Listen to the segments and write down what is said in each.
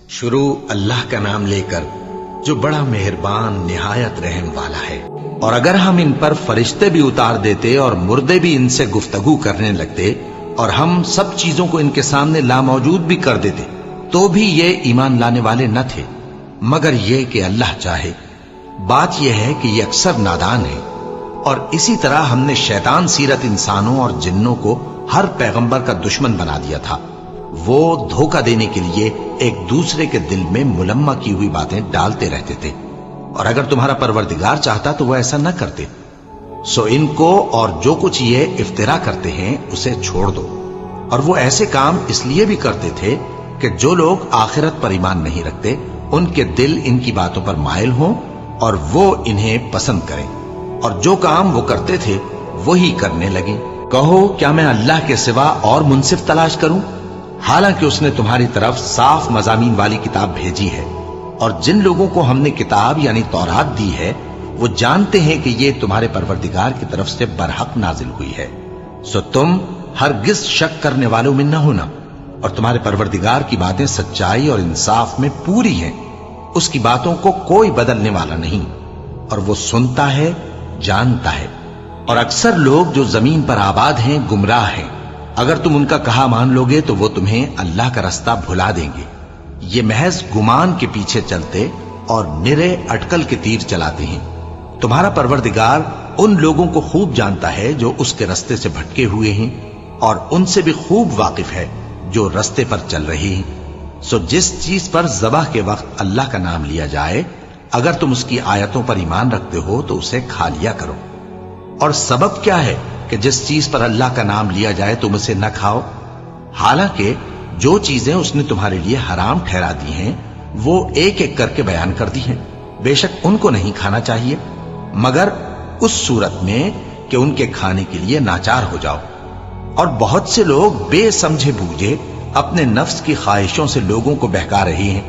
شروع اللہ کا نام لے کر جو بڑا مہربان نہایت رحم والا ہے۔ اور اگر ہم ان پر فرشتے بھی اتار دیتے اور مردے بھی ان سے گفتگو کرنے لگتے اور ہم سب چیزوں کو ان کے سامنے لاموجود بھی کر دیتے تو بھی یہ ایمان لانے والے نہ تھے، مگر یہ کہ اللہ چاہے۔ بات یہ ہے کہ یہ اکثر نادان ہے۔ اور اسی طرح ہم نے شیطان سیرت انسانوں اور جنوں کو ہر پیغمبر کا دشمن بنا دیا تھا۔ وہ دھوکہ دینے کے لیے ایک دوسرے کے دل میں ملمہ کی ہوئی باتیں ڈالتے رہتے تھے، اور اگر تمہارا پروردگار چاہتا تو وہ ایسا نہ کرتے۔ سو ان کو اور جو کچھ یہ افترا کرتے ہیں اسے چھوڑ دو۔ اور وہ ایسے کام اس لیے بھی کرتے تھے کہ جو لوگ آخرت پر ایمان نہیں رکھتے ان کے دل ان کی باتوں پر مائل ہوں اور وہ انہیں پسند کریں، اور جو کام وہ کرتے تھے وہی کرنے لگیں۔ کہو کیا میں اللہ کے سوا اور منصف تلاش کروں، حالانکہ اس نے تمہاری طرف صاف مضامین والی کتاب بھیجی ہے، اور جن لوگوں کو ہم نے کتاب یعنی تورات دی ہے وہ جانتے ہیں کہ یہ تمہارے پروردگار کی طرف سے برحق نازل ہوئی ہے۔ سو تم ہرگز شک کرنے والوں میں نہ ہونا، اور تمہارے پروردگار کی باتیں سچائی اور انصاف میں پوری ہیں، اس کی باتوں کو کوئی بدلنے والا نہیں، اور وہ سنتا ہے جانتا ہے۔ اور اکثر لوگ جو زمین پر آباد ہیں گمراہ ہیں، اگر تم ان کا کہا مان لوگے تو وہ تمہیں اللہ کا رستہ بھلا دیں گے۔ یہ محض گمان کے پیچھے چلتے اور نرے اٹکل کے تیر چلاتے ہیں۔ تمہارا پروردگار ان لوگوں کو خوب جانتا ہے جو اس کے رستے سے بھٹکے ہوئے ہیں، اور ان سے بھی خوب واقف ہے جو رستے پر چل رہے ہیں۔ سو جس چیز پر ذبح کے وقت اللہ کا نام لیا جائے اگر تم اس کی آیتوں پر ایمان رکھتے ہو تو اسے کھا لیا کرو۔ اور سبب کیا ہے کہ جس چیز پر اللہ کا نام لیا جائے تم اسے نہ کھاؤ، حالانکہ جو چیزیں اس نے تمہارے لیے حرام ٹھہرا دی ہیں وہ ایک ایک کر کے بیان کر دی ہیں۔ بے شک ان کو نہیں کھانا چاہیے مگر اس صورت میں کہ ان کے کھانے کے لیے ناچار ہو جاؤ۔ اور بہت سے لوگ بے سمجھے بوجھے اپنے نفس کی خواہشوں سے لوگوں کو بہکا رہے ہیں۔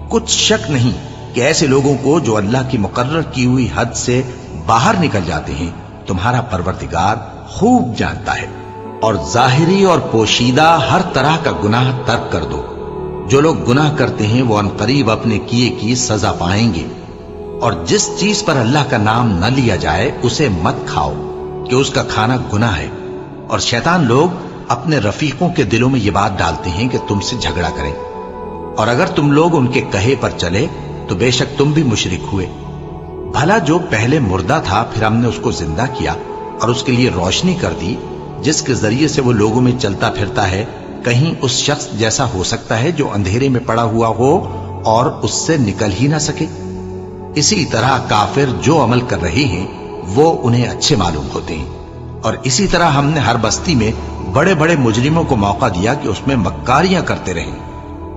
کچھ شک نہیں کہ ایسے لوگوں کو جو اللہ کی مقرر کی ہوئی حد سے باہر نکل جاتے ہیں تمہارا پروردگار خوب جانتا ہے۔ اور ظاہری اور پوشیدہ ہر طرح کا گناہ ترک کر دو۔ جو لوگ گناہ کرتے ہیں وہ عنقریب اپنے کیے کی سزا پائیں گے۔ اور جس چیز پر اللہ کا نام نہ لیا جائے اسے مت کھاؤ کہ اس کا کھانا گناہ ہے۔ اور شیطان لوگ اپنے رفیقوں کے دلوں میں یہ بات ڈالتے ہیں کہ تم سے جھگڑا کریں، اور اگر تم لوگ ان کے کہے پر چلے تو بے شک تم بھی مشرک ہوئے۔ بھلا جو پہلے مردہ تھا پھر ہم نے اس کو زندہ کیا اور اس کے لیے روشنی کر دی جس کے ذریعے سے وہ لوگوں میں چلتا پھرتا ہے، کہیں اس شخص جیسا ہو سکتا ہے جو اندھیرے میں پڑا ہوا ہو اور اس سے نکل ہی نہ سکے؟ اسی طرح کافر جو عمل کر رہے ہیں وہ انہیں اچھے معلوم ہوتے ہیں۔ اور اسی طرح ہم نے ہر بستی میں بڑے بڑے مجرموں کو موقع دیا کہ اس میں مکاریاں کرتے رہیں،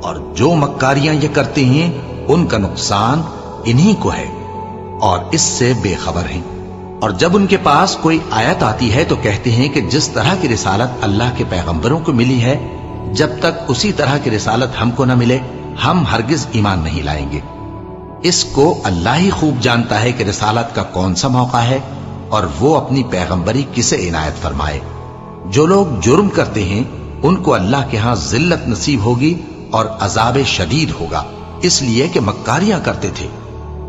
اور جو مکاریاں یہ کرتے ہیں ان کا نقصان انہی کو ہے اور اس سے بے خبر ہیں۔ اور جب ان کے پاس کوئی آیت آتی ہے تو کہتے ہیں کہ جس طرح کی رسالت اللہ کے پیغمبروں کو ملی ہے جب تک اسی طرح کی رسالت ہم کو نہ ملے ہم ہرگز ایمان نہیں لائیں گے۔ اس کو اللہ ہی خوب جانتا ہے کہ رسالت کا کون سا موقع ہے اور وہ اپنی پیغمبری کسے عنایت فرمائے۔ جو لوگ جرم کرتے ہیں ان کو اللہ کے ہاں ذلت نصیب ہوگی اور عذاب شدید ہوگا، اس لیے کہ مکاریاں کرتے تھے۔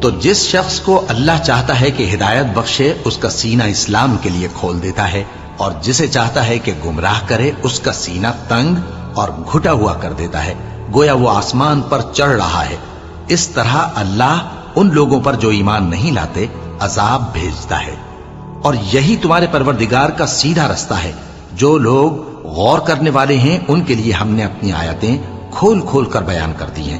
تو جس شخص کو اللہ چاہتا ہے کہ ہدایت بخشے اس کا سینہ اسلام کے لیے کھول دیتا ہے، اور جسے چاہتا ہے کہ گمراہ کرے اس کا سینہ تنگ اور گھٹا ہوا کر دیتا ہے، گویا وہ آسمان پر چڑھ رہا ہے۔ اس طرح اللہ ان لوگوں پر جو ایمان نہیں لاتے عذاب بھیجتا ہے۔ اور یہی تمہارے پروردگار کا سیدھا رستہ ہے۔ جو لوگ غور کرنے والے ہیں ان کے لیے ہم نے اپنی آیتیں کھول کھول کر بیان کر دی ہیں۔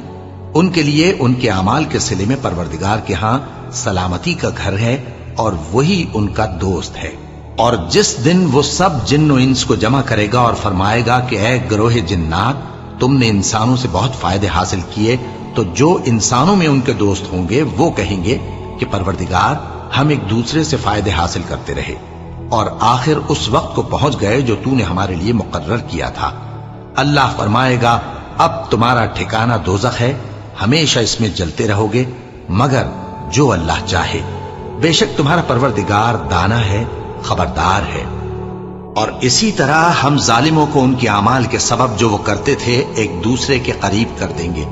ان کے لیے ان کے اعمال کے صلے میں پروردگار کے ہاں سلامتی کا گھر ہے اور وہی ان کا دوست ہے۔ اور جس دن وہ سب جن و انس کو جمع کرے گا اور فرمائے گا کہ اے گروہ جنات، تم نے انسانوں سے بہت فائدے حاصل کیے، تو جو انسانوں میں ان کے دوست ہوں گے وہ کہیں گے کہ پروردگار ہم ایک دوسرے سے فائدے حاصل کرتے رہے، اور آخر اس وقت کو پہنچ گئے جو تو نے ہمارے لیے مقرر کیا تھا۔ اللہ فرمائے گا اب تمہارا ٹھکانہ دوزخ ہے، ہمیشہ اس میں جلتے رہو گے مگر جو اللہ چاہے۔ بے شک تمہارا پروردگار دانا ہے، خبردار ہے۔ اور اسی طرح ہم ظالموں کو ان کے اعمال کے سبب جو وہ کرتے تھے ایک دوسرے کے قریب کر دیں گے۔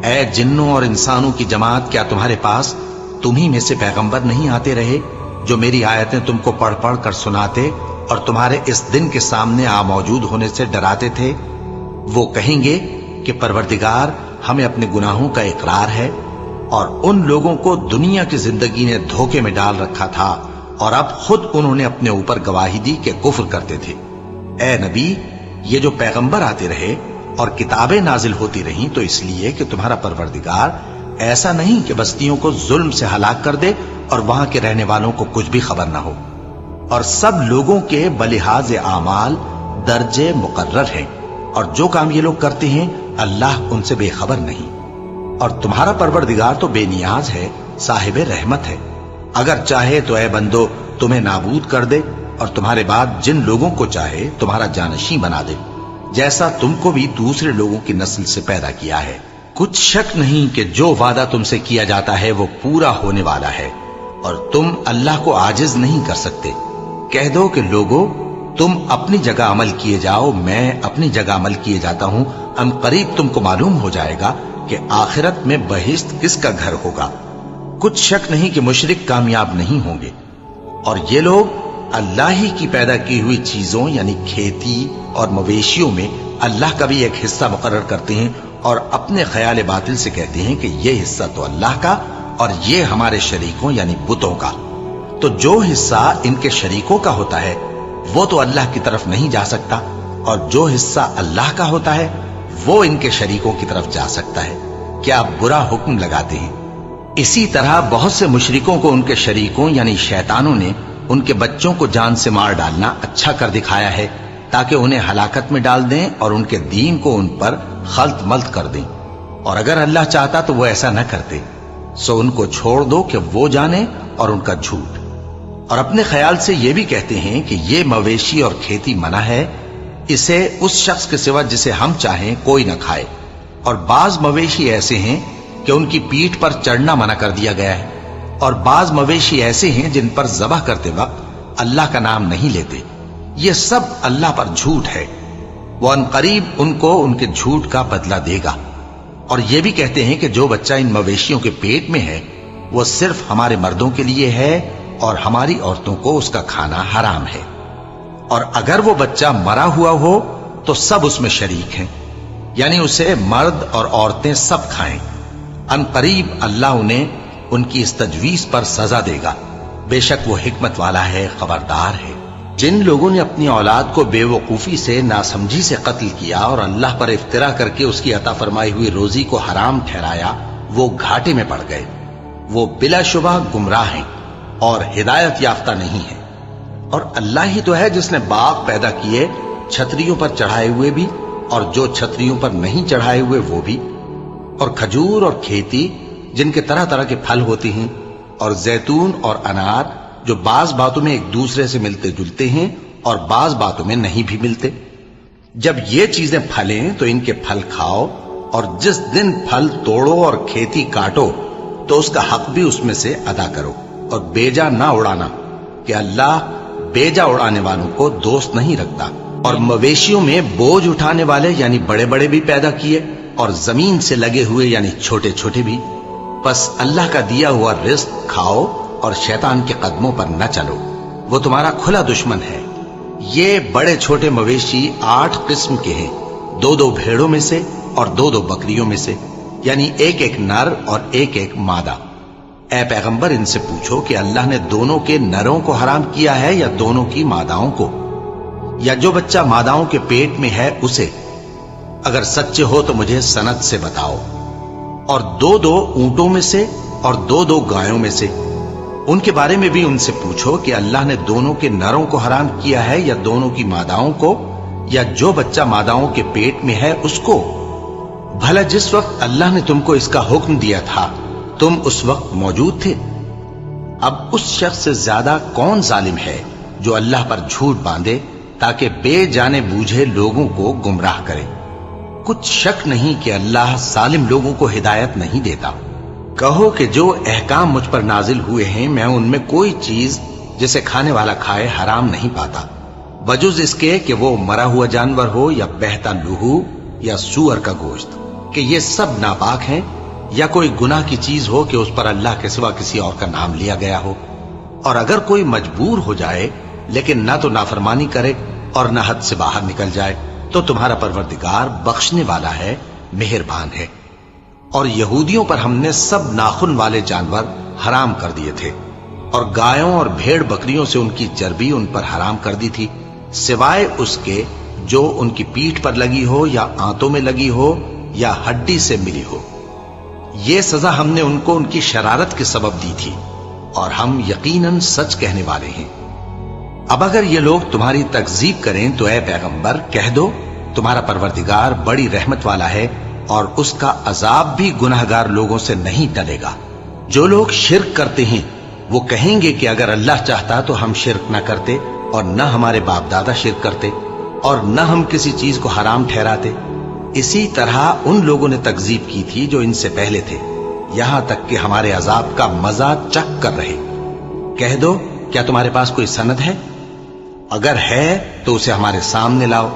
اے جنوں اور انسانوں کی جماعت، کیا تمہارے پاس تمہیں میں سے پیغمبر نہیں آتے رہے جو میری آیتیں تم کو پڑھ پڑھ کر سناتے اور تمہارے اس دن کے سامنے آ موجود ہونے سے ڈراتے تھے؟ وہ کہیں گے کہ پروردگار، ہمیں اپنے گناہوں کا اقرار ہے، اور ان لوگوں کو دنیا کی زندگی نے دھوکے میں ڈال رکھا تھا اور اب خود انہوں نے اپنے اوپر گواہی دی کہ کفر کرتے تھے۔ اے نبی، یہ جو پیغمبر آتے رہے اور کتابیں نازل ہوتی رہیں تو اس لیے کہ تمہارا پروردگار ایسا نہیں کہ بستیوں کو ظلم سے ہلاک کر دے اور وہاں کے رہنے والوں کو کچھ بھی خبر نہ ہو، اور سب لوگوں کے بلحاظ اعمال درجے مقرر ہیں، اور جو کام یہ لوگ کرتے ہیں اللہ ان سے بے خبر نہیں۔ اور تمہارا پروردگار تو بے نیاز ہے، صاحب رحمت ہے، اگر چاہے تو اے بندو تمہیں نابود کر دے اور تمہارے بعد جن لوگوں کو چاہے تمہارا جانشین بنا دے، جیسا تم کو بھی دوسرے لوگوں کی نسل سے پیدا کیا ہے۔ کچھ شک نہیں کہ جو وعدہ تم سے کیا جاتا ہے وہ پورا ہونے والا ہے، اور تم اللہ کو عاجز نہیں کر سکتے۔ کہہ دو کہ لوگو، تم اپنی جگہ عمل کیے جاؤ، میں اپنی جگہ عمل کیے جاتا ہوں، ان قریب تم کو معلوم ہو جائے گا کہ آخرت میں بہشت کس کا گھر ہوگا۔ کچھ شک نہیں کہ مشرک کامیاب نہیں ہوں گے، اور یہ لوگ اللہ ہی کی پیدا کی ہوئی چیزوں یعنی کھیتی اور مویشیوں میں اللہ کا بھی ایک حصہ مقرر کرتے ہیں، اور اپنے خیال باطل سے کہتے ہیں کہ یہ حصہ تو اللہ کا اور یہ ہمارے شریکوں یعنی بتوں کا۔ تو جو حصہ ان کے شریکوں کا ہوتا ہے وہ تو اللہ کی طرف نہیں جا سکتا، اور جو حصہ اللہ کا ہوتا ہے وہ ان کے شریکوں کی طرف جا سکتا ہے۔ کیا برا حکم لگاتے ہیں؟ اسی طرح بہت سے مشرکوں کو ان کے شریکوں یعنی شیطانوں نے ان کے بچوں کو جان سے مار ڈالنا اچھا کر دکھایا ہے، تاکہ انہیں ہلاکت میں ڈال دیں اور ان کے دین کو ان پر خلط ملط کر دیں، اور اگر اللہ چاہتا تو وہ ایسا نہ کرتے۔ سو ان کو چھوڑ دو کہ وہ جانے اور ان کا جھوٹ، اور اپنے خیال سے یہ بھی کہتے ہیں کہ یہ مویشی اور کھیتی منع ہے، اسے اس شخص کے سوا جسے ہم چاہیں کوئی نہ کھائے، اور بعض مویشی ایسے ہیں کہ ان کی پیٹھ پر چڑھنا منع کر دیا گیا ہے، اور بعض مویشی ایسے ہیں جن پر ذبح کرتے وقت اللہ کا نام نہیں لیتے۔ یہ سب اللہ پر جھوٹ ہے، وہ ان قریب ان کو ان کے جھوٹ کا بدلہ دے گا۔ اور یہ بھی کہتے ہیں کہ جو بچہ ان مویشیوں کے پیٹ میں ہے وہ صرف ہمارے مردوں کے لیے ہے اور ہماری عورتوں کو اس کا کھانا حرام ہے، اور اگر وہ بچہ مرا ہوا ہو تو سب اس میں شریک ہیں، یعنی اسے مرد اور عورتیں سب کھائیں۔ ان قریب اللہ انہیں ان کی اس تجویز پر سزا دے گا، بے شک وہ حکمت والا ہے، خبردار ہے۔ جن لوگوں نے اپنی اولاد کو بے وقوفی سے، ناسمجھی سے قتل کیا اور اللہ پر افترا کر کے اس کی عطا فرمائی ہوئی روزی کو حرام ٹھہرایا، وہ گھاٹے میں پڑ گئے، وہ بلا شبہ گمراہ ہیں اور ہدایت یافتہ نہیں ہیں۔ اور اللہ ہی تو ہے جس نے باغ پیدا کیے، چھتریوں پر چڑھائے ہوئے بھی اور جو چھتریوں پر نہیں چڑھائے ہوئے وہ بھی، اور کھجور اور کھیتی جن کے طرح طرح کے پھل ہوتے ہیں، اور زیتون اور انار جو بعض باتوں میں ایک دوسرے سے ملتے جلتے ہیں اور بعض باتوں میں نہیں بھی ملتے۔ جب یہ چیزیں پھلیں تو ان کے پھل کھاؤ، اور جس دن پھل توڑو اور کھیتی کاٹو تو اس کا حق بھی اس میں سے ادا کرو، اور بیجا نہ اڑانا کہ اللہ بیجا اڑانے والوں کو دوست نہیں رکھتا۔ اور مویشیوں میں بوجھ اٹھانے والے یعنی بڑے بڑے بھی پیدا کیے، اور زمین سے لگے ہوئے یعنی چھوٹے چھوٹے بھی۔ بس اللہ کا دیا ہوا رزق کھاؤ اور شیطان کے قدموں پر نہ چلو، وہ تمہارا کھلا دشمن ہے۔ یہ بڑے چھوٹے مویشی 8 قسم کے ہیں، 2 بھیڑوں میں سے اور 2 بکریوں میں سے، یعنی ایک نر اور ایک مادہ۔ اے پیغمبر ان سے پوچھو کہ اللہ نے دونوں کے نروں کو حرام کیا ہے یا دونوں کی ماداؤں کو، یا جو بچہ ماداؤں کے پیٹ میں ہے اسے؟ اگر سچے ہو تو مجھے سند سے بتاؤ۔ اور 2 اونٹوں میں سے اور 2 گایوں میں سے، ان کے بارے میں بھی ان سے پوچھو کہ اللہ نے دونوں کے نروں کو حرام کیا ہے یا دونوں کی ماداؤں کو، یا جو بچہ ماداؤں کے پیٹ میں ہے اس کو؟ بھلا جس وقت اللہ نے تم کو اس کا حکم دیا تھا تم اس وقت موجود تھے؟ اب اس شخص سے زیادہ کون ظالم ہے جو اللہ پر جھوٹ باندھے تاکہ بے جانے بوجھے لوگوں کو گمراہ کرے؟ کچھ شک نہیں کہ اللہ ظالم لوگوں کو ہدایت نہیں دیتا۔ کہو کہ جو احکام مجھ پر نازل ہوئے ہیں میں ان میں کوئی چیز جسے کھانے والا کھائے حرام نہیں پاتا، بجز اس کے کہ وہ مرا ہوا جانور ہو یا بہتا لہو یا سور کا گوشت، کہ یہ سب ناپاک ہیں या कोई गुनाह की चीज हो कि उस पर अल्लाह के सिवा किसी और का नाम लिया गया हो। और अगर कोई मजबूर हो जाए लेकिन ना तो नाफरमानी करे और ना हद से बाहर निकल जाए, तो तुम्हारा परवरदिगार बख्शने वाला है, मेहरबान है। और यहूदियों पर हमने सब नाखून वाले जानवर हराम कर दिए थे और गायों और भेड़ बकरियों से उनकी चर्बी उन पर हराम कर दी थी, सिवाय उसके जो उनकी पीठ पर लगी हो या आंतों में लगी हो या हड्डी से मिली हो। ये सजा हमने उनको उनकी शरारत के सबब दी थी और हम यकीनन सच कहने वाले हैं। अब अगर ये लोग तुम्हारी तकजीब करें तो ऐ पैगंबर कह दो, तुम्हारा परवरदिगार बड़ी रहमत वाला है और उसका अजाब भी गुनहगार लोगों से नहीं टलेगा। जो लोग शिर्क करते हैं वो कहेंगे कि अगर अल्लाह चाहता तो हम शिर्क न करते और न हमारे बाप दादा शिर्क करते और न हम किसी चीज को हराम ठहराते। इसी तरह उन लोगों ने तकजीब की थी जो इनसे पहले थे, यहां तक कि हमारे अजाब का मजा चख कर रहे। कह दो, क्या तुम्हारे पास कोई सनद है? अगर है तो उसे हमारे सामने लाओ।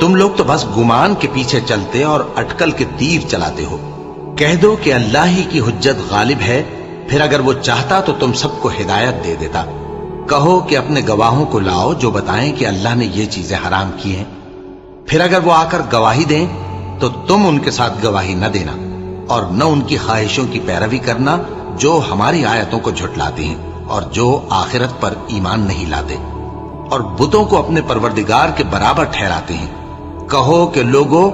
तुम लोग तो बस गुमान के पीछे चलते और अटकल के तीर चलाते हो। कह दो कि अल्लाह ही की हुज्जत गालिब है, फिर अगर वो चाहता तो तुम सबको हिदायत दे देता। कहो कि अपने गवाहों को लाओ जो बताएं कि अल्लाह ने ये चीजें हराम की हैं। फिर अगर वो आकर गवाही दें तो तुम उनके साथ गवाही न देना और न उनकी ख्वाहिशों की पैरवी करना जो हमारी आयतों को झुटलाते हैं और जो आखिरत पर ईमान नहीं लाते और बुतों को अपने परवरदिगार के बराबर ठहराते हैं। कहो कि लोगों,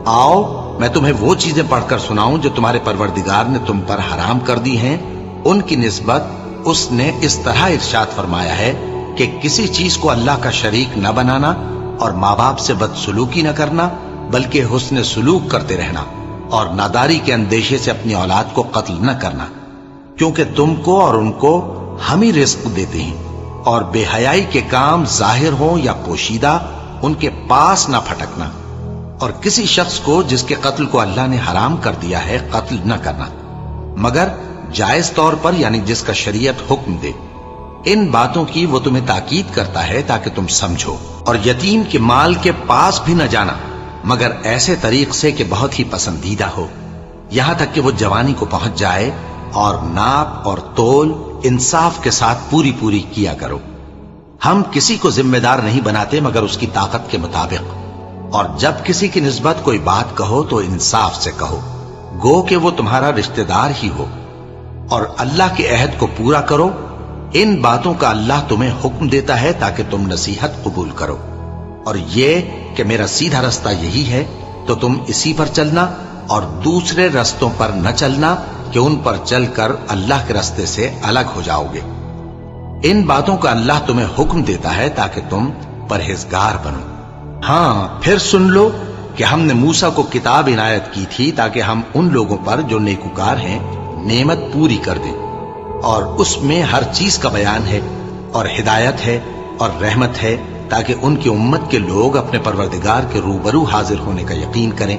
आओ मैं तुम्हें वो चीजें पढ़कर सुनाऊं जो तुम्हारे परवरदिगार ने तुम पर हराम कर दी हैं। उनकी निस्बत उसने इस तरह इरशाद फरमाया है कि किसी चीज को अल्लाह का शरीक न बनाना और माँ बाप से बदसलूकी न करना, बल्कि हुस्न सुलूक करते रहना और नादारी के अंदेशे से अपनी औलाद को कत्ल न करना, क्योंकि तुमको और उनको हम ही रिस्क देते हैं। और बेहयाई के काम जाहिर हो या पोशीदा उनके पास ना फटकना और किसी शख्स को जिसके कत्ल को अल्लाह ने हराम कर दिया है कत्ल न करना, मगर जायज तौर पर, यानी जिसका शरीयत हुक्म दे। इन बातों की वो तुम्हें ताकीद करता है ताकि तुम समझो। और यतीम के माल के पास भी न जाना मगर ऐसे तरीक से कि बहुत ही पसंदीदा हो, यहां तक कि वो जवानी को पहुंच जाए। और नाप और तोल इंसाफ के साथ पूरी पूरी किया करो। हम किसी को जिम्मेदार नहीं बनाते मगर उसकी ताकत के मुताबिक। और जब किसी की निस्बत कोई बात कहो तो इंसाफ से कहो, गो कि वो तुम्हारा रिश्तेदार ही हो। और अल्लाह के अहद को पूरा करो। इन बातों का अल्लाह तुम्हें हुक्म देता है ताकि तुम नसीहत कबूल करो। और ये कि मेरा सीधा रास्ता यही है तो तुम इसी पर चलना और दूसरे रास्तों पर न चलना कि उन पर चलकर अल्लाह के रास्ते से अलग हो जाओगे। इन बातों का अल्लाह तुम्हें हुक्म देता है ताकि तुम परहेजगार बनो। हाँ, फिर सुन लो कि हमने मूसा को किताब इनायत की थी ताकि हम उन लोगों पर जो नेकुकार हैं नेमत पूरी कर दें। और उसमें हर चीज का बयान है और हिदायत है और रहमत है ताकि उनकी उम्मत के लोग अपने परवरदिगार के रूबरू हाजिर होने का यकीन करें।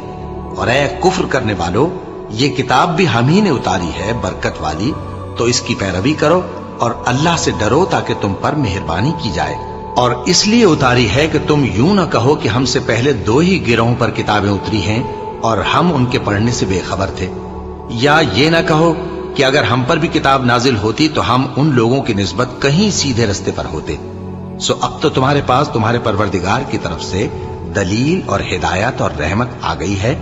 और ऐ कुफ्र करने वालों, ये किताब भी हम ही ने उतारी है बरकत वाली, तो इसकी पैरवी करो और अल्लाह से डरो ताकि तुम पर मेहरबानी की जाए। और इसलिए उतारी है कि तुम यूं न कहो कि हमसे पहले 2 ही गिरोहों पर किताबें उतरी हैं और हम उनके पढ़ने से बेखबर थे, या ये न कहो कि अगर हम पर भी किताब नाजिल होती तो हम उन लोगों की निस्बत कहीं सीधे रास्ते पर होते। सो अब तो तुम्हारे पास तुम्हारे परवरदिगार की तरफ से दलील और हिदायत और रहमत आ गई है,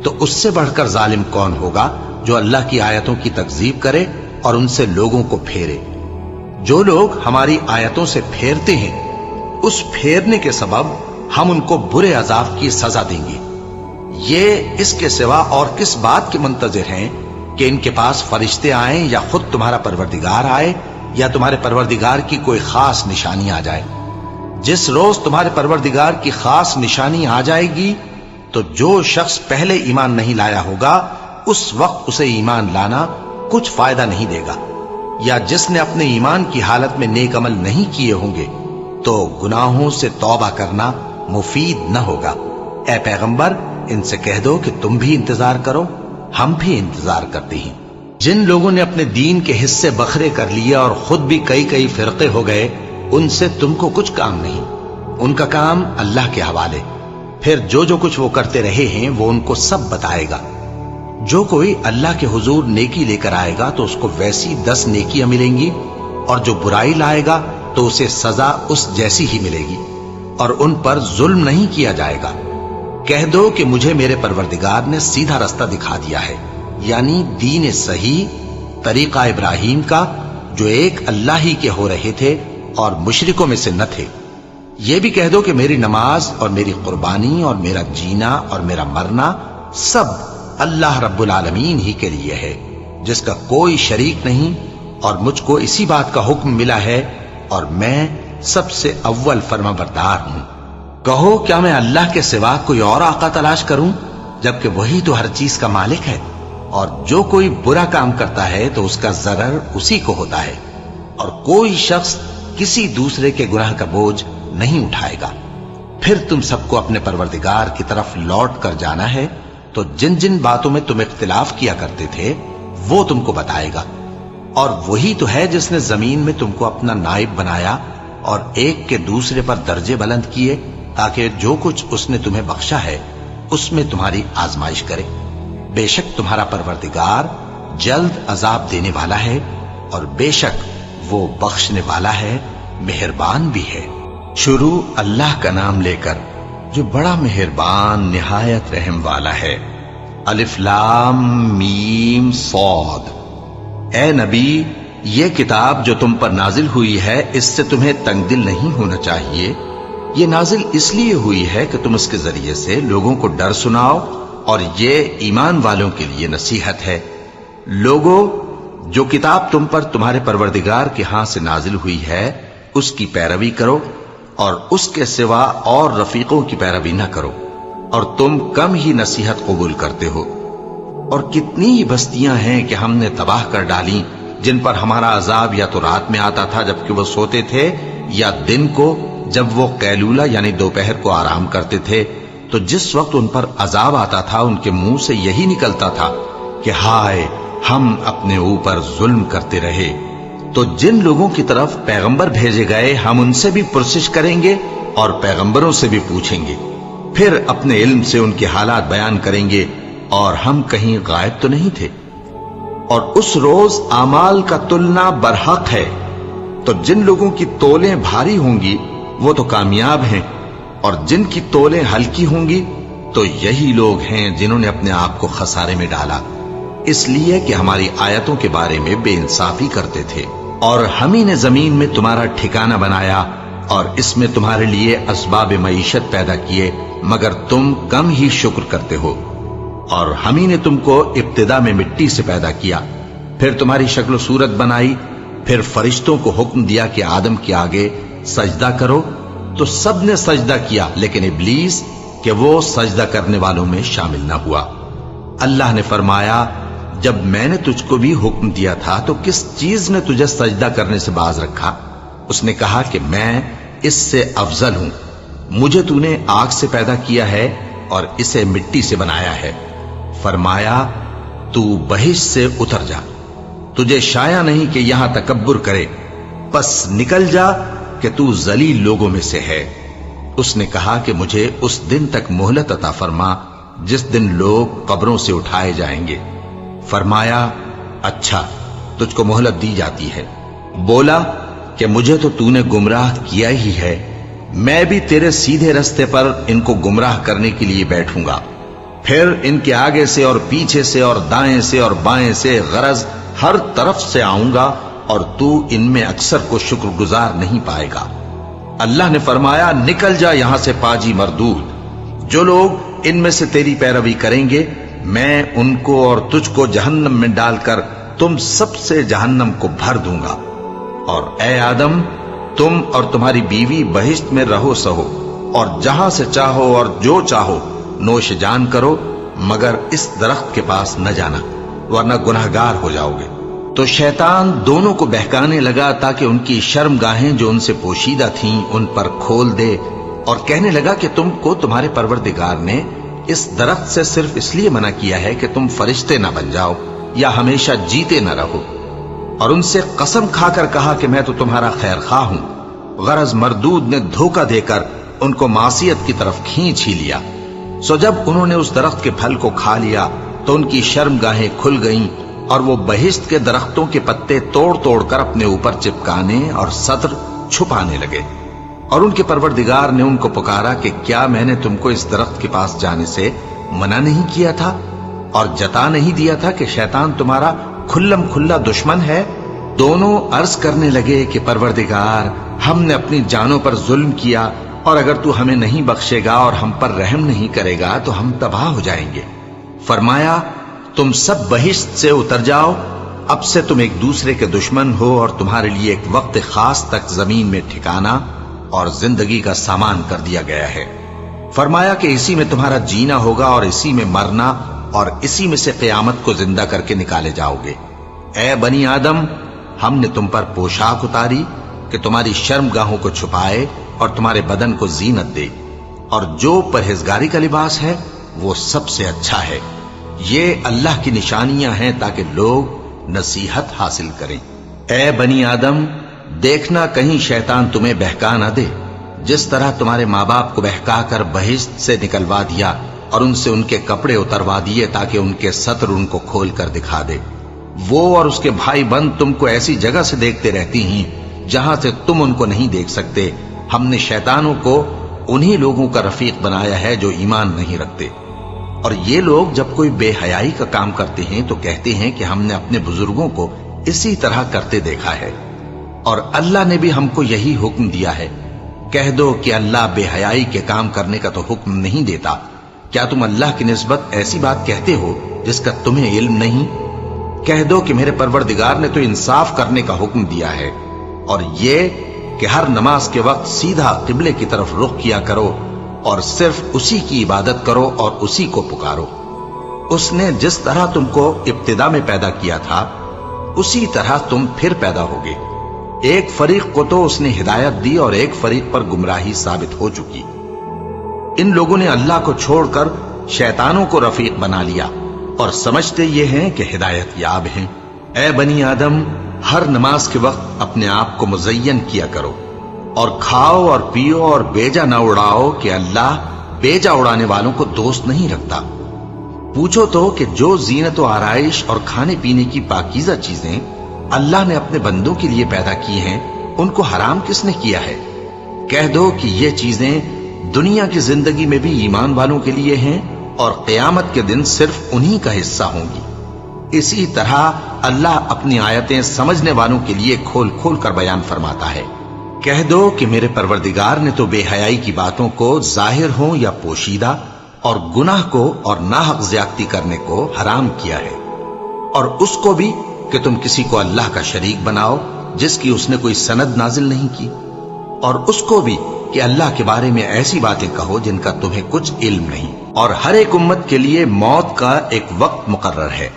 तो उससे बढ़कर जालिम कौन होगा जो अल्लाह की आयतों की तकजीब करे और उनसे लोगों को फेरे। जो लोग हमारी आयतों से फेरते हैं उस फेरने के सबब हम उनको बुरे अजाब की सजा देंगे। ये इसके सिवा और किस बात के मुंतजिर हैं कि इनके पास फरिश्ते आए या खुद तुम्हारा परवरदिगार आए या तुम्हारे परवरदिगार की कोई खास निशानी आ जाए। जिस रोज तुम्हारे परवरदिगार की खास निशानी आ जाएगी तो जो शख्स पहले ईमान नहीं लाया होगा उस वक्त उसे ईमान लाना कुछ फायदा नहीं देगा, या जिसने अपने ईमान की हालत में नेक अमल नहीं किए होंगे तो गुनाहों से तौबा करना मुफीद न होगा। ऐ पैगंबर, इनसे कह दो कि तुम भी इंतजार करो, हम भी इंतजार करते हैं। जिन लोगों ने अपने दीन के हिस्से बखरे कर लिए और खुद भी कई कई फिरके हो गए, उनसे तुमको कुछ काम नहीं, उनका काम अल्लाह के हवाले। फिर जो जो कुछ वो करते रहे हैं वो उनको सब बताएगा। जो कोई अल्लाह के हुजूर नेकी लेकर आएगा तो उसको वैसी 10 नेकियां मिलेंगी, और जो बुराई लाएगा तो उसे सजा उस जैसी ही मिलेगी, और उन पर जुल्म नहीं किया जाएगा। कह दो कि मुझे मेरे परवरदिगार ने सीधा रास्ता दिखा दिया है, यानी दीन सही, तरीका इब्राहिम का, जो एक अल्लाह ही के हो रहे थे और मुशरिकों में से न थे। यह भी कह दो कि मेरी नमाज और मेरी कुर्बानी और मेरा जीना और मेरा मरना सब अल्लाह रब्बुल आलमीन ही के लिए है, जिसका कोई शरीक नहीं, और मुझको इसी बात का हुक्म मिला है, और मैं सबसे अव्वल फरमाबरदार हूं। कहो, क्या मैं अल्लाह के सिवा कोई और आका तलाश करूं, जबकि वही तो हर चीज का मालिक है। और जो कोई बुरा काम करता है तो उसका जरर उसी को होता है, और कोई शख्स किसी दूसरे के गुनाह का बोझ नहीं उठाएगा। फिर तुम सबको अपने परवरदिगार की तरफ लौट कर जाना है, तो जिन जिन बातों में तुम इख्तिलाफ किया करते थे वो तुमको बताएगा। और वही तो है जिसने जमीन में तुमको अपना नाइब बनाया और एक के दूसरे पर दर्जे बुलंद किए, ताकि जो कुछ उसने तुम्हें बख्शा है उसमें तुम्हारी आजमाइश करे। बेशक तुम्हारा परवरदिगार जल्द अजाब देने वाला है, और बेशक वो बख्शने वाला है, मेहरबान भी है। शुरू अल्लाह का नाम लेकर, जो बड़ा मेहरबान निहायत रहम वाला है। अलिफ लाम मीम सौद। ए नबी, ये किताब जो तुम पर नाजिल हुई है, इससे तुम्हें तंगदिल नहीं होना चाहिए। ये नाजिल इसलिए हुई है कि तुम इसके जरिए से लोगों को डर सुनाओ, और ये ईमान वालों के लिए नसीहत है। लोगों, जो किताब तुम पर तुम्हारे परवरदिगार के हाथ से नाजिल हुई है उसकी पैरवी करो, और उसके सिवा और रफीकों की पैरवी न करो, और तुम कम ही नसीहत कबूल करते हो। और कितनी ही बस्तियां हैं कि हमने तबाह कर डाली, जिन पर हमारा अजाब या तो रात में आता था जबकि वो सोते थे, या दिन को जब वो कैलूला यानी दोपहर को आराम करते थे। तो जिस वक्त उन पर अजाब आता था उनके मुंह से यही निकलता था कि हाय, हम अपने ऊपर जुल्म करते रहे। तो जिन लोगों की तरफ पैगंबर भेजे गए हम उनसे भी पुरसिश करेंगे और पैगंबरों से भी पूछेंगे, फिर अपने इल्म से उनके हालात बयान करेंगे, और हम कहीं गायब तो नहीं थे। और उस रोज आमाल का तुलना बरहक है। तो जिन लोगों की तोलें भारी होंगी वो तो कामयाब हैं, और जिनकी तोलें हल्की होंगी तो यही लोग हैं जिन्होंने अपने आप को खसारे में डाला, इसलिए कि हमारी आयतों के बारे में बेइंसाफी करते थे। और हम ही ने जमीन में तुम्हारा ठिकाना बनाया, और इसमें तुम्हारे लिए असबाब मईशत पैदा किए, मगर तुम कम ही शुक्र करते हो। और हम ही ने तुमको इब्तिदा में मिट्टी से पैदा किया, फिर तुम्हारी शक्ल सूरत बनाई, फिर फरिश्तों को हुक्म दिया कि आदम के आगे सजदा करो, तो सब ने सजदा किया, लेकिन इब्लीस कि वो सजदा करने वालों में शामिल न हुआ। अल्लाह ने फरमाया, जब मैंने तुझको भी हुक्म दिया था तो किस चीज ने तुझे सजदा करने से बाज रखा? उसने कहा कि मैं इससे अफजल हूं, मुझे तूने आग से पैदा किया है और इसे मिट्टी से बनाया है। फरमाया, तू बहिश से उतर जा, तुझे शाया नहीं कि यहां तकब्बुर करे, बस निकल जा कि तू जलील लोगों में से है। उसने कहा कि मुझे उस दिन तक मोहलत अता फरमा जिस दिन लोग कब्रों से उठाए जाएंगे। फरमाया, अच्छा, तुझको मोहलत दी जाती है। बोला कि मुझे तो तूने गुमराह किया ही है, मैं भी तेरे सीधे रास्ते पर इनको गुमराह करने के लिए बैठूंगा, फिर इनके आगे से और पीछे से और दाएं से और बाएं से, गरज हर तरफ से आऊंगा, और तू इनमें अक्सर को शुक्रगुजार नहीं पाएगा। अल्लाह ने फरमाया, निकल जा यहां से पाजी मरदूद। जो लोग इनमें से तेरी पैरवी करेंगे मैं उनको और तुझको जहन्नम में डालकर तुम सबसे जहन्नम को भर दूंगा। और ए आदम, तुम और तुम्हारी बीवी बहिश्त में रहो सहो, और जहां से चाहो और जो चाहो नोश जान करो, मगर इस दरख्त के पास न जाना वरना गुनहगार हो जाओगे। तो शैतान दोनों को बहकाने लगा ताकि उनकी शर्मगाहें जो उनसे पोशीदा थीं उन पर खोल दे, और कहने लगा कि तुमको तुम्हारे परवरदिगार ने इस दरख्त से सिर्फ इसलिए मना किया है कि तुम फरिश्ते न बन जाओ या हमेशा जीते न रहो। और उनसे कसम खाकर कहा कि मैं तो तुम्हारा खैर खा हूं। गरज मरदूद ने धोखा देकर उनको मासियत की तरफ खींच ही लिया। सो जब उन्होंने उस दरख्त के फल को खा लिया تو ان کی शर्मगाहें खुल गईं और वो बहिश्त के दरख्तों के पत्ते तोड़ तोड़ कर अपने ऊपर चिपकाने और सत्र छुपाने लगे। और उनके परवरदिगार ने उनको पुकारा कि क्या मैंने तुमको इस दरख्त के पास जाने से मना नहीं किया था और जता नहीं दिया था कि शैतान तुम्हारा खुल्लम खुल्ला दुश्मन है? दोनों अर्ज करने लगे कि परवरदिगार, हमने अपनी जानों पर जुल्म किया और अगर तू हमें नहीं बख्शेगा और हम पर रहम नहीं करेगा तो हम तबाह हो जाएंगे। फरमाया, तुम सब बहिश्त से उतर जाओ, अब से तुम एक दूसरे के दुश्मन हो और तुम्हारे लिए एक वक्त खास तक जमीन में ठिकाना और जिंदगी का सामान कर दिया गया है। फरमाया कि इसी में तुम्हारा जीना होगा और इसी में मरना और इसी में से क़यामत को जिंदा करके निकाले जाओगे। ए बनी आदम, हमने तुम पर पोशाक उतारी कि तुम्हारी शर्मगाहों को छुपाए और तुम्हारे बदन को जीनत दे, और जो परहेजगारी का लिबास है वो सबसे अच्छा है। ये अल्लाह की निशानियां हैं ताकि लोग नसीहत हासिल करें। ए बनी आदम, देखना कहीं शैतान तुम्हें बहका न दे, जिस तरह तुम्हारे माँ बाप को बहका कर बहिश्त से निकलवा दिया और उनसे उनके कपड़े उतरवा दिए ताकि उनके सत्र उनको खोल कर दिखा दे। वो और उसके भाई बंद तुमको ऐसी जगह से देखते रहती हैं जहां से तुम उनको नहीं देख सकते। हमने शैतानों को उन्हीं लोगों का रफीक बनाया है जो ईमान नहीं रखते। और ये लोग जब कोई बेहयाई का काम करते हैं तो कहते हैं कि हमने अपने बुजुर्गों को इसी तरह करते देखा है और अल्लाह ने भी हमको यही हुक्म दिया है। कह दो कि अल्लाह बेहयाई के काम करने का तो हुक्म नहीं देता। क्या तुम अल्लाह की निस्बत ऐसी बात कहते हो जिसका तुम्हें इल्म नहीं? कह दो कि मेरे परवरदिगार ने तो इंसाफ करने का हुक्म दिया है और ये कि हर नमाज के वक्त सीधा किबले की तरफ रुख किया करो और सिर्फ उसी की इबादत करो और उसी को पुकारो। उसने जिस तरह तुमको इब्तिदा में पैदा किया था उसी तरह तुम फिर पैदा होगे। एक फरीक को तो उसने हिदायत दी और एक फरीक पर गुमराही साबित हो चुकी। इन लोगों ने अल्लाह को छोड़कर शैतानों को रफीक बना लिया और समझते ये हैं कि हिदायत याब हैं। ए बनी आदम, हर नमाज के वक्त अपने आप को मुज़य्यन किया करो और खाओ और पियो और बेजा न उड़ाओ कि अल्लाह बेजा उड़ाने वालों को दोस्त नहीं रखता। पूछो तो कि जो जीनत व आराइश और खाने पीने की पाकीज़ा चीजें अल्लाह ने अपने बंदों के लिए पैदा की हैं, उनको हराम किसने किया है? कह दो कि ये चीजें दुनिया की जिंदगी में भी ईमान वालों के लिए हैं और क़यामत के दिन सिर्फ उन्हीं का हिस्सा होंगी। इसी तरह अल्लाह अपनी आयतें समझने वालों के लिए खोल खोल कर बयान फरमाता है। कह दो कि मेरे परवरदिगार ने तो बेहयाई की बातों को जाहिर हो या पोशीदा और गुनाह को और नाहक ज्यादती करने को हराम किया है, और उसको भी कि तुम किसी को अल्लाह का शरीक बनाओ जिसकी उसने कोई सनद नाजिल नहीं की, और उसको भी कि अल्लाह के बारे में ऐसी बातें कहो जिनका तुम्हें कुछ इल्म नहीं। और हर एक उम्मत के लिए मौत का एक वक्त मुकर्रर है।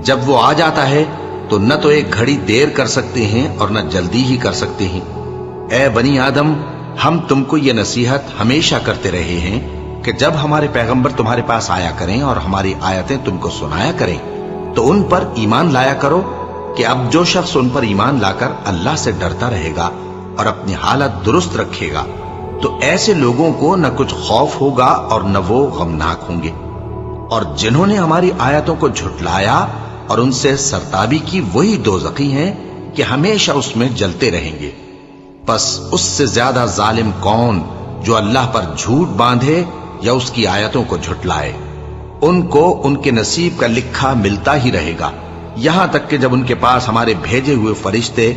जब वो आ जाता है तो न तो एक घड़ी देर कर सकते हैं और न जल्दी ही कर सकते हैं। ए बनी आदम, हम तुमको ये नसीहत हमेशा करते रहे हैं कि जब हमारे पैगंबर तुम्हारे पास आया करें और हमारी आयतें तुमको सुनाया करें तो उन पर ईमान लाया करो कि अब जो शख्स उन पर ईमान लाकर अल्लाह से डरता रहेगा और अपनी हालत दुरुस्त रखेगा तो ऐसे लोगों को न कुछ खौफ होगा और न वो गमनाक होंगे। और जिन्होंने हमारी आयतों को झुटलाया और उनसे सरताबी की वही दोज़खी हैं कि हमेशा उसमें जलते रहेंगे। बस उससे ज्यादा जालिम कौन जो अल्लाह पर झूठ बांधे या उसकी आयतों को झुटलाए। उनको उनके नसीब का लिखा मिलता ही रहेगा, यहां तक कि जब उनके पास हमारे भेजे हुए फरिश्ते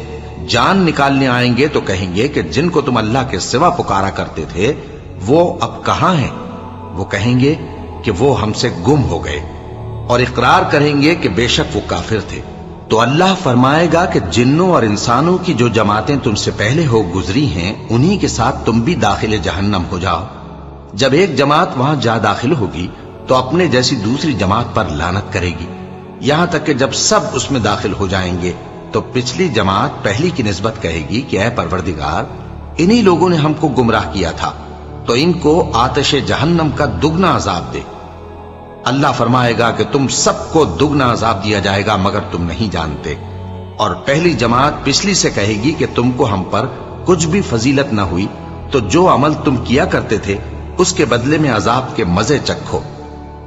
जान निकालने आएंगे तो कहेंगे कि जिनको तुम अल्लाह के सिवा पुकारा करते थे वो अब कहां हैं? वो कहेंगे कि वो हमसे गुम हो गए और इकरार करेंगे कि बेशक वो काफिर थे। तो अल्लाह फरमाएगा कि जिन्नों और इंसानों की जो जमातें तुमसे पहले हो गुजरी हैं उन्हीं के साथ तुम भी दाखिले जहन्नम हो जाओ। जब एक जमात वहां जा दाखिल होगी तो अपने जैसी दूसरी जमात पर लानत करेगी, यहां तक कि जब सब उसमें दाखिल हो जाएंगे तो पिछली जमात पहली की निस्बत कहेगी कि ऐ परवरदिगार, इन्हीं लोगों ने हमको गुमराह किया था, तो इनको आतिश जहन्नम का दुगना अजाब दे। अल्लाह फरमाएगा कि तुम सबको दुगना अजाब दिया जाएगा मगर तुम नहीं जानते। और पहली जमात पिछली से कहेगी कि तुमको हम पर कुछ भी फजीलत न हुई तो जो अमल तुम किया करते थे उसके बदले में अजाब के मजे चखो।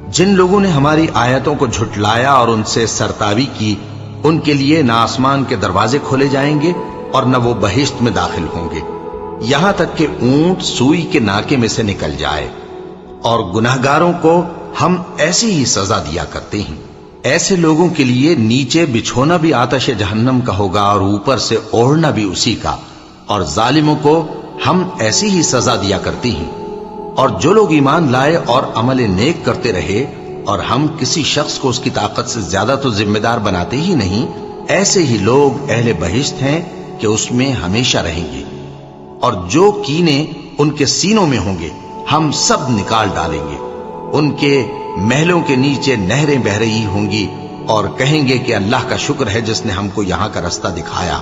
जिन लोगों ने हमारी आयतों को झुटलाया और उनसे सरतावी की, उनके लिए न आसमान के दरवाजे खोले जाएंगे और न वो बहिश्त में दाखिल होंगे, यहां तक कि ऊंट सुई के नाके में से निकल जाए। और गुनाहगारों को हम ऐसी ही सजा दिया करते हैं। ऐसे लोगों के लिए नीचे बिछोना भी आतश जहन्नम का होगा और ऊपर से ओढ़ना भी उसी का, और जालिमों को हम ऐसी ही सजा दिया करती हैं। और जो लोग ईमान लाए और अमल नेक करते रहे, और हम किसी शख्स को उसकी ताकत से ज्यादा तो जिम्मेदार बनाते ही नहीं, ऐसे ही लोग अहले बहिश्त हैं कि उसमें हमेशा रहेंगे। और जो कीने उनके सीनों में होंगे हम सब निकाल डालेंगे। उनके महलों के नीचे नहरें बह रही होंगी और कहेंगे कि अल्लाह का शुक्र है जिसने हमको यहां का रास्ता दिखाया,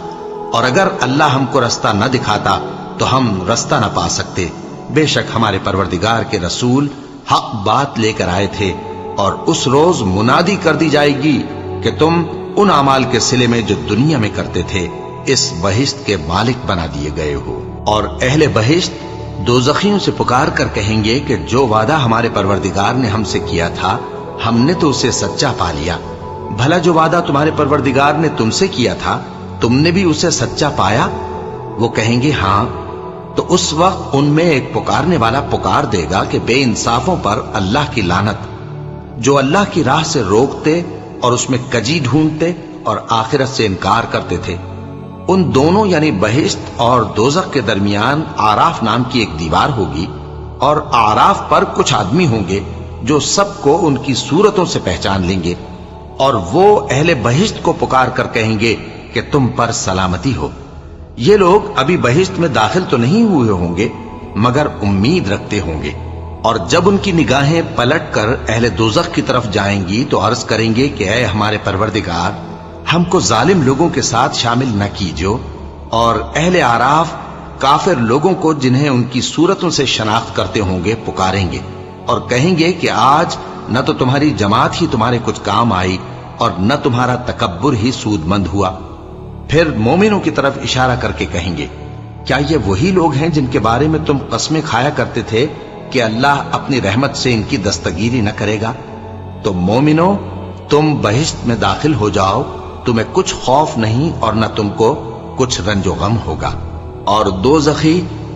और अगर अल्लाह हमको रास्ता न दिखाता तो हम रास्ता न पा सकते। बेशक हमारे परवरदिगार के रसूल हक बात लेकर आए थे, और उस रोज मुनादी कर दी जाएगी कि तुम उन अमाल के सिले में जो दुनिया में करते थे इस बहिश्त के मालिक बना दिए गए हो। और अहले बहिश्त दोज़खियों से पुकार कर कहेंगे कि जो वादा हमारे परवरदिगार ने हमसे किया था हमने तो उसे सच्चा पा लिया। भला जो वादा तुम्हारे परवरदिगार ने तुमसे किया था तुमने भी उसे सच्चा पाया? वो कहेंगे हाँ। तो उस वक्त उनमें एक पुकारने वाला पुकार देगा कि बेइंसाफों पर अल्लाह की लानत, जो अल्लाह की राह से रोकते और उसमें कजी ढूंढते और आखिरत से इनकार करते थे। उन दोनों यानी बहिश्त और दोज़ख के दरमियान आराफ नाम की एक दीवार होगी, और आराफ पर कुछ आदमी होंगे जो सबको उनकी सूरतों से पहचान लेंगे, और वो अहले बहिश्त को पुकार कर कहेंगे कि तुम पर सलामती हो। ये लोग अभी बहिश्त में दाखिल तो नहीं हुए होंगे मगर उम्मीद रखते होंगे, और जब उनकी निगाहें पलट कर अहले दोज़ख की तरफ जाएंगी तो अर्ज करेंगे कि ऐ हमारे परवरदिगार, हमको जालिम लोगों के साथ शामिल न कीजो। और अहले आराफ काफिर लोगों को जिन्हें उनकी सूरतों से शनाख्त करते होंगे पुकारेंगे और कहेंगे कि आज न तो तुम्हारी जमात ही तुम्हारे कुछ काम आई और न तुम्हारा तकब्बुर ही सूदमंद हुआ। फिर मोमिनों की तरफ इशारा करके कहेंगे, क्या ये वही लोग हैं जिनके बारे में तुम कस्में खाया करते थे कि अल्लाह अपनी रहमत से इनकी दस्तगीरी न करेगा? तो मोमिनो, तुम बहिश्त में दाखिल हो जाओ, तुम्हें कुछ खौफ नहीं और न तुमको कुछ रंजो गम होगा। और दोज़खी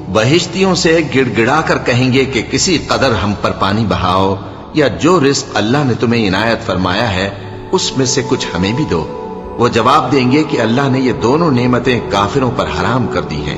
बहिश्तियों से गिड़गिड़ा कर कहेंगे कि किसी कदर हम पर पानी बहाओ, या जो रिस्क अल्लाह ने तुम्हें इनायत फरमाया है उसमें से कुछ हमें भी दो। वो जवाब देंगे कि अल्लाह ने ये दोनों नेमतें काफिरों पर हराम कर दी हैं,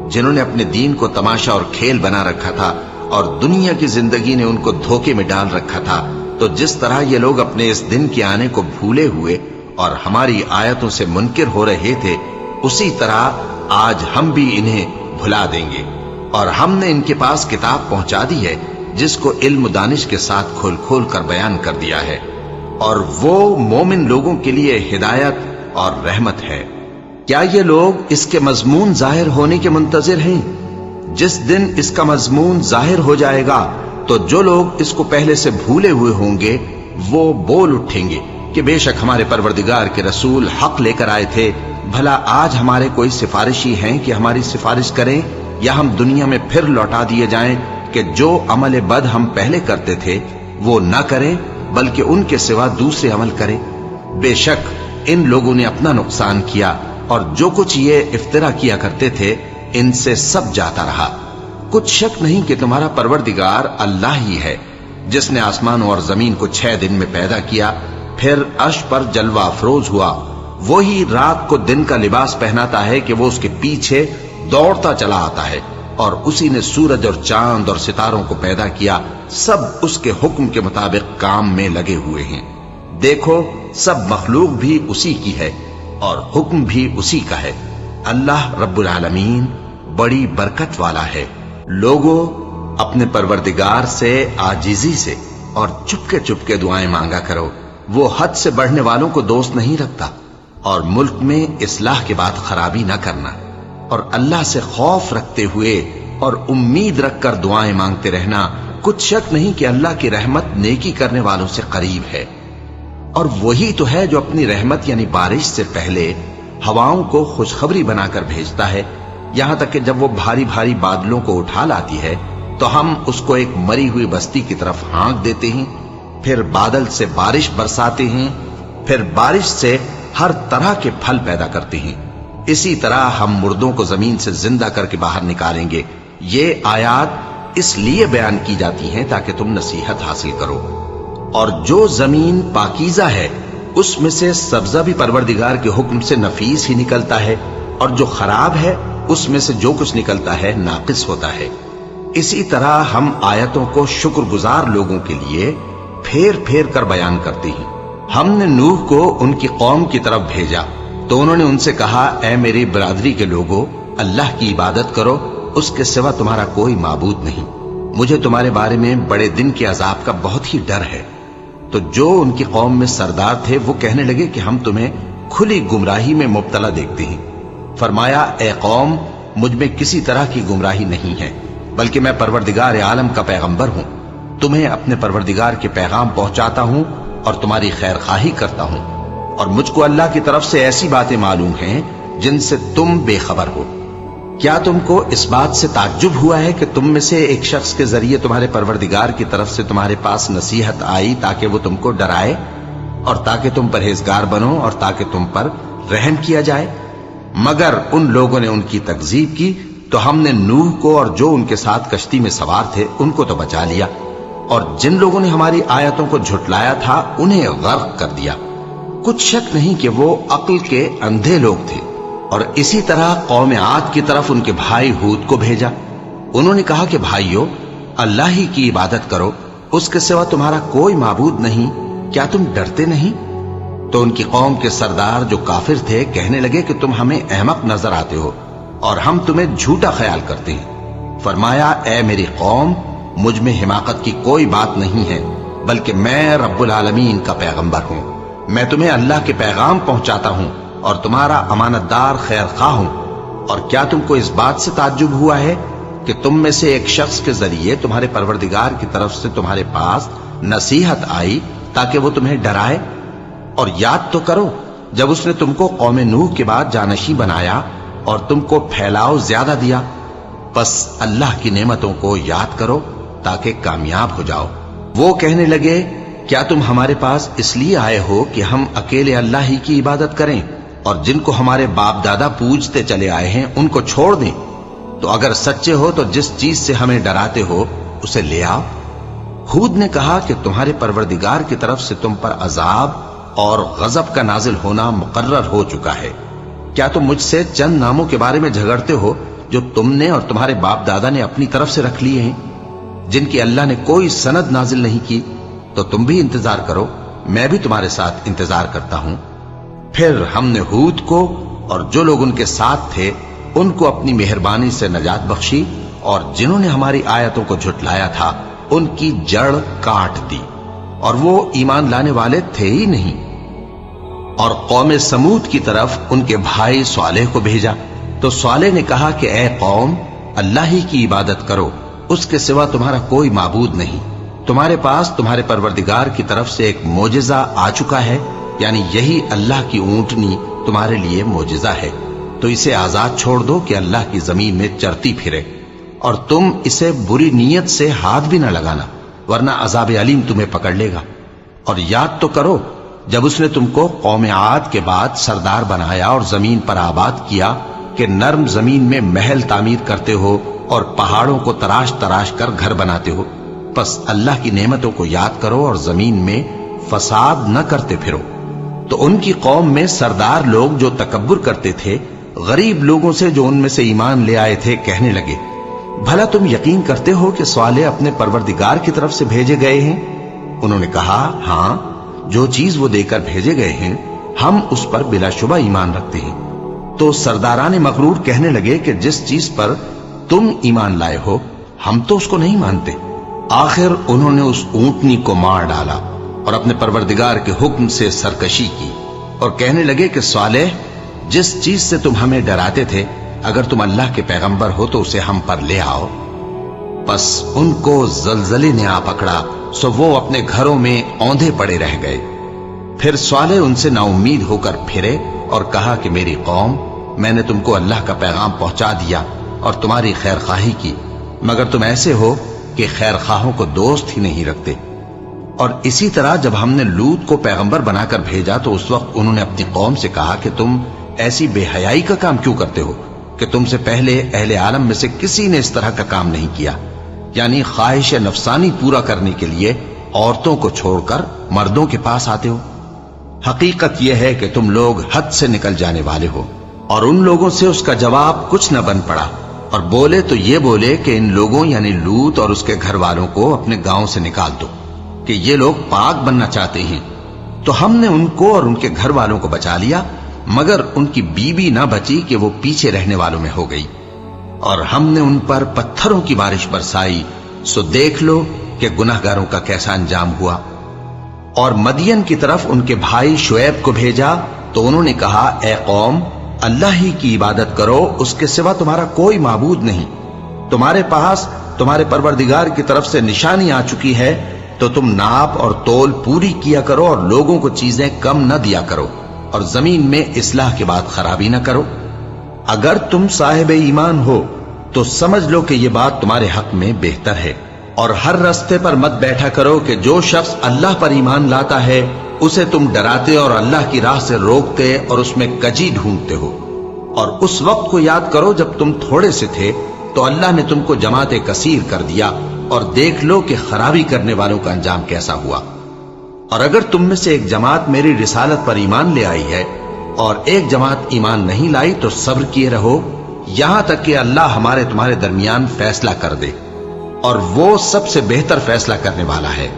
जिन्होंने अपने दीन को तमाशा और खेल बना रखा था और दुनिया की जिंदगी ने उनको धोखे में डाल रखा था। तो जिस तरह ये लोग अपने इस दिन के आने को भूले हुए और हमारी आयतों से मुनकिर हो रहे थे, उसी तरह आज हम भी इन्हें भुला देंगे। और हमने इनके पास किताब पहुंचा दी है जिसको इल्म दानिश के साथ खोल खोल कर बयान कर दिया है, और वो मोमिन लोगों के लिए हिदायत और रहमत है। क्या ये लोग इसके मजमून जाहिर होने के मुंतजिर हैं? जिस दिन इसका मजमून जाहिर हो जाएगा तो जो लोग इसको पहले से भूले हुए होंगे वो बोल उठेंगे कि बेशक हमारे परवरदिगार के रसूल हक लेकर आए थे। भला आज हमारे कोई सिफारिशी हैं कि हमारी सिफारिश करें, या हम दुनिया में फिर लौटा दिए जाएं कि जो अमल बद हम पहले करते थे वो न करें बल्कि उनके सिवा दूसरे अमल करें। बेशक इन लोगों ने अपना नुकसान किया और जो कुछ ये इफ्तिरा किया करते थे इनसे सब जाता रहा। कुछ शक नहीं कि तुम्हारा परवरदिगार अल्लाह ही है जिसने आसमानों और जमीन को 6 दिन में पैदा किया, फिर अर्श पर जलवा अफरोज हुआ। वही रात को दिन का लिबास पहनाता है कि वो उसके पीछे दौड़ता चला आता है, और उसी ने सूरज और चांद और सितारों को पैदा किया। सब उसके हुक्म के मुताबिक काम में लगे हुए हैं। देखो, सब मखलूक भी उसी की है और हुक्म भी उसी का है। अल्लाह रब्बुल आलमीन बड़ी बरकत वाला है। लोगों, अपने परवरदिगार से आजिजी से और चुपके चुपके दुआएं मांगा करो। वो हद से बढ़ने वालों को दोस्त नहीं रखता, और मुल्क में इस्लाह के बाद खराबी न करना, और अल्लाह से खौफ रखते हुए और उम्मीद रखकर दुआएं मांगते रहना। कुछ शक नहीं कि अल्लाह की रहमत नेकी करने वालों से करीब है। और वही तो है जो अपनी रहमत यानी बारिश से पहले हवाओं को खुशखबरी बनाकर भेजता है, यहां तक कि जब वो भारी भारी बादलों को उठा लाती है तो हम उसको एक मरी हुई बस्ती की तरफ हाँक देते हैं। پھر بادل سے بارش برساتے ہیں، پھر بارش سے ہر طرح کے پھل پیدا کرتے ہیں، اسی طرح ہم مردوں کو زمین سے زندہ کر کے باہر نکالیں گے۔ یہ آیات اس لیے بیان کی جاتی ہیں تاکہ تم نصیحت حاصل کرو۔ اور جو زمین پاکیزہ ہے اس میں سے سبزہ بھی پروردگار کے حکم سے نفیس ہی نکلتا ہے، اور جو خراب ہے اس میں سے جو کچھ نکلتا ہے ناقص ہوتا ہے۔ اسی طرح ہم آیتوں کو شکر گزار لوگوں کے لیے پھیر پھیر کر بیان کرتے ہیں۔ ہم نے نوح کو ان کی قوم کی طرف بھیجا تو انہوں نے ان سے کہا، اے میری برادری کے لوگوں، اللہ کی عبادت کرو، اس کے سوا تمہارا کوئی معبود نہیں۔ مجھے تمہارے بارے میں بڑے دن کے عذاب کا بہت ہی ڈر ہے۔ تو جو ان کی قوم میں سردار تھے وہ کہنے لگے کہ ہم تمہیں کھلی گمراہی میں مبتلا دیکھتے ہیں۔ فرمایا، اے قوم، مجھ میں کسی طرح کی گمراہی نہیں ہے، بلکہ میں پروردگار عالم کا پیغمبر ہوں، تمہیں اپنے پروردگار کے پیغام پہنچاتا ہوں اور تمہاری خیر خواہی کرتا ہوں، اور مجھ کو اللہ کی طرف سے ایسی باتیں معلوم ہیں جن سے تم بے خبر ہو۔ کیا تم کو اس بات سے تعجب ہوا ہے کہ تم میں سے ایک شخص کے ذریعے تمہارے پروردگار کی طرف سے تمہارے پاس نصیحت آئی تاکہ وہ تم کو ڈرائے اور تاکہ تم پرہیزگار بنو اور تاکہ تم پر رحم کیا جائے؟ مگر ان لوگوں نے ان کی تکذیب کی تو ہم نے نوح کو اور جو ان کے ساتھ کشتی میں سوار تھے ان کو تو بچا لیا، اور جن لوگوں نے ہماری آیتوں کو جھٹلایا تھا انہیں غرق کر دیا۔ کچھ شک نہیں کہ وہ عقل کے اندھے لوگ تھے۔ اور اسی طرح قوم عاد کی طرف ان کے بھائی ہود کو بھیجا۔ انہوں نے کہا کہ بھائیو، اللہ ہی کی عبادت کرو، اس کے سوا تمہارا کوئی معبود نہیں، کیا تم ڈرتے نہیں؟ تو ان کی قوم کے سردار جو کافر تھے کہنے لگے کہ تم ہمیں احمق نظر آتے ہو اور ہم تمہیں جھوٹا خیال کرتے ہیں۔ فرمایا، اے میری قوم، مجھ میں حماقت کی کوئی بات نہیں ہے، بلکہ میں رب العالمین کا پیغمبر ہوں۔ میں تمہیں اللہ کے پیغام پہنچاتا ہوں اور تمہارا امانت دار خیر خواہ ہوں۔ اور کیا تم کو اس بات سے تعجب ہوا ہے کہ تم میں سے ایک شخص کے ذریعے تمہارے پروردگار کی طرف سے تمہارے پاس نصیحت آئی تاکہ وہ تمہیں ڈرائے؟ اور یاد تو کرو جب اس نے تم کو قوم نوح کے بعد جانشین بنایا اور تم کو پھیلاؤ زیادہ دیا، بس اللہ کی نعمتوں کو یاد کرو تاکہ کامیاب ہو جاؤ۔ وہ کہنے لگے، کیا تم ہمارے پاس اس لیے آئے ہو کہ ہم اکیلے اللہ ہی کی عبادت کریں اور جن کو ہمارے باپ دادا پوجتے چلے آئے ہیں ان کو چھوڑ دیں؟ تو اگر سچے ہو تو جس چیز سے ہمیں ڈراتے ہو اسے لے آؤ۔ ہود نے کہا کہ تمہارے پروردگار کی طرف سے تم پر عذاب اور غضب کا نازل ہونا مقرر ہو چکا ہے۔ کیا تم مجھ سے چند ناموں کے بارے میں جھگڑتے ہو جو تم نے اور تمہارے باپ دادا نے اپنی طرف سے رکھ لیے ہیں، جن کی اللہ نے کوئی سند نازل نہیں کی؟ تو تم بھی انتظار کرو، میں بھی تمہارے ساتھ انتظار کرتا ہوں۔ پھر ہم نے ہود کو اور جو لوگ ان کے ساتھ تھے ان کو اپنی مہربانی سے نجات بخشی، اور جنہوں نے ہماری آیتوں کو جھٹلایا تھا ان کی جڑ کاٹ دی، اور وہ ایمان لانے والے تھے ہی نہیں۔ اور قوم سمود کی طرف ان کے بھائی صالح کو بھیجا تو صالح نے کہا کہ اے قوم، اللہ ہی کی عبادت کرو، اس کے سوا تمہارا کوئی معبود نہیں۔ تمہارے پاس تمہارے پروردگار کی طرف سے ایک معجزہ آ چکا ہے، یعنی یہی اللہ کی اونٹنی تمہارے لیے معجزہ ہے، تو اسے آزاد چھوڑ دو کہ اللہ کی زمین میں چرتی پھرے، اور تم اسے بری نیت سے ہاتھ بھی نہ لگانا، ورنہ عذاب علیم تمہیں پکڑ لے گا۔ اور یاد تو کرو جب اس نے تم کو قوم عاد کے بعد سردار بنایا اور زمین پر آباد کیا کہ نرم زمین میں محل تعمیر کرتے ہو اور پہاڑوں کو تراش تراش کر گھر بناتے ہو، پس اللہ کی نعمتوں کو یاد کرو اور زمین میں فساد نہ کرتے پھرو۔ تو ان کی قوم میں سردار لوگ جو تکبر کرتے تھے غریب لوگوں سے جو ان میں سے ایمان لے آئے تھے کہنے لگے، بھلا تم یقین کرتے ہو کہ صالح اپنے پروردگار کی طرف سے بھیجے گئے ہیں؟ انہوں نے کہا، ہاں، جو چیز وہ دے کر بھیجے گئے ہیں ہم اس پر بلا شبہ ایمان رکھتے ہیں۔ تو سرداران مغرور کہنے لگے کہ جس چیز پر تم ایمان لائے ہو ہم تو اس کو نہیں مانتے۔ آخر انہوں نے اس اونٹنی کو مار ڈالا اور اپنے پروردگار کے حکم سے سرکشی کی، اور کہنے لگے کہ صالح، جس چیز سے تم ہمیں ڈراتے تھے اگر تم اللہ کے پیغمبر ہو تو اسے ہم پر لے آؤ۔ پس ان کو زلزلے نے آ پکڑا، سو وہ اپنے گھروں میں اوندھے پڑے رہ گئے۔ پھر صالح ان سے نا امید ہو کر پھرے اور کہا کہ میری قوم، میں نے تم کو اللہ کا پیغام پہنچا دیا اور تمہاری خیر خواہی کی، مگر تم ایسے ہو کہ خیر خواہوں کو دوست ہی نہیں رکھتے۔ اور اسی طرح جب ہم نے لوط کو پیغمبر بنا کر بھیجا تو اس وقت انہوں نے اپنی قوم سے کہا کہ تم ایسی بے حیائی کا کام کیوں کرتے ہو کہ تم سے پہلے اہل عالم میں سے کسی نے اس طرح کا کام نہیں کیا، یعنی خواہش نفسانی پورا کرنے کے لیے عورتوں کو چھوڑ کر مردوں کے پاس آتے ہو۔ حقیقت یہ ہے کہ تم لوگ حد سے نکل جانے والے ہو۔ اور ان لوگوں سے اس کا جواب کچھ نہ بن پڑا، اور بولے تو یہ بولے کہ ان لوگوں یعنی لوط اور اس کے گھر والوں کو اپنے گاؤں سے نکال دو کہ یہ لوگ پاک بننا چاہتے ہیں۔ تو ہم نے ان کو اور ان کے گھر والوں کو بچا لیا، مگر ان کی بیوی نہ بچی کہ وہ پیچھے رہنے والوں میں ہو گئی، اور ہم نے ان پر پتھروں کی بارش برسائی، سو دیکھ لو کہ گناہگاروں کا کیسا انجام ہوا۔ اور مدین کی طرف ان کے بھائی شعیب کو بھیجا تو انہوں نے کہا، اے قوم، اللہ ہی کی عبادت کرو، اس کے سوا تمہارا کوئی معبود نہیں۔ تمہارے پاس تمہارے پروردگار کی طرف سے نشانی آ چکی ہے، تو تم ناپ اور تول پوری کیا کرو اور لوگوں کو چیزیں کم نہ دیا کرو، اور زمین میں اصلاح کے بعد خرابی نہ کرو۔ اگر تم صاحب ایمان ہو تو سمجھ لو کہ یہ بات تمہارے حق میں بہتر ہے، اور ہر رستے پر مت بیٹھا کرو کہ جو شخص اللہ پر ایمان لاتا ہے اسے تم ڈراتے اور اللہ کی راہ سے روکتے اور اس میں کجی ڈھونڈتے ہو۔ اور اس وقت کو یاد کرو جب تم تھوڑے سے تھے تو اللہ نے تم کو جماعت کثیر کر دیا، اور دیکھ لو کہ خرابی کرنے والوں کا انجام کیسا ہوا۔ اور اگر تم میں سے ایک جماعت میری رسالت پر ایمان لے آئی ہے اور ایک جماعت ایمان نہیں لائی تو صبر کیے رہو یہاں تک کہ اللہ ہمارے تمہارے درمیان فیصلہ کر دے، اور وہ سب سے بہتر فیصلہ کرنے والا ہے۔